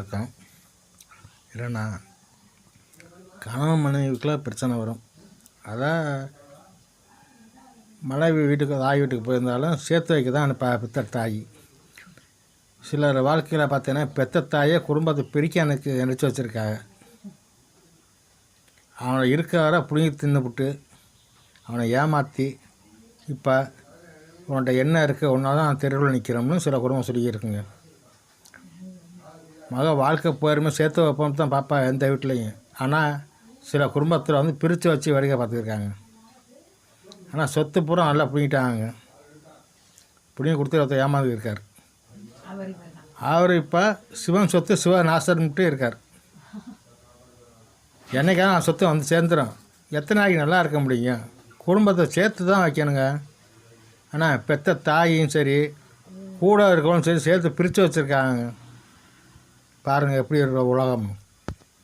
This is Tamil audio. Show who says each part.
Speaker 1: வணக்கம். இல்லைண்ணா, கணவன் மனைவிக்குள்ளே பிரச்சனை வரும். அதான் மனைவி வீட்டுக்கு தாய் வீட்டுக்கு போயிருந்தாலும் சேர்த்து வைக்க தான் பெற்ற தாய். சிலர் வாழ்க்கையில் பார்த்தீங்கன்னா பெற்ற தாயே குடும்பத்தை பிரிக்க எனக்கு நினச்சி வச்சுருக்காங்க. அவனை இருக்க வர புடுங்கி தின்னுபிட்டு அவனை ஏமாற்றி இப்போ உன்கிட்ட என்ன இருக்குது ஒன்றா தான் தெருவில் நிற்கிறோம்னு சில குடும்பம் சொல்லியிருக்குங்க. வாழ்க்கை போயிருமே சேர்த்து வைப்போம் தான் பாப்பா எந்த வீட்லேயும். ஆனால் சில குடும்பத்தில் வந்து பிரித்து வச்சு வேடிக்கை பார்த்துருக்காங்க. ஆனால் சொத்து பூரா நல்லா பிடிங்கிட்டாங்க. பிடிங்கி கொடுத்து ஒருத்தர் ஏமாந்து இருக்கார். அவர் இப்போ சிவன் சொத்து சிவநாசன்ட்டு இருக்கார். என்னைக்கான சொத்து வந்து சேர்ந்துடும். எத்தனை நாளைக்கு நல்லா இருக்க முடியுங்க? குடும்பத்தை சேர்த்து தான் வைக்கணுங்க. ஆனால் பெற்ற தாயும் சரி கூட இருக்கவும் சரி சேர்த்து பிரித்து வச்சுருக்காங்க. பாருங்கள் எப்படி இருக்கிற உலகம்.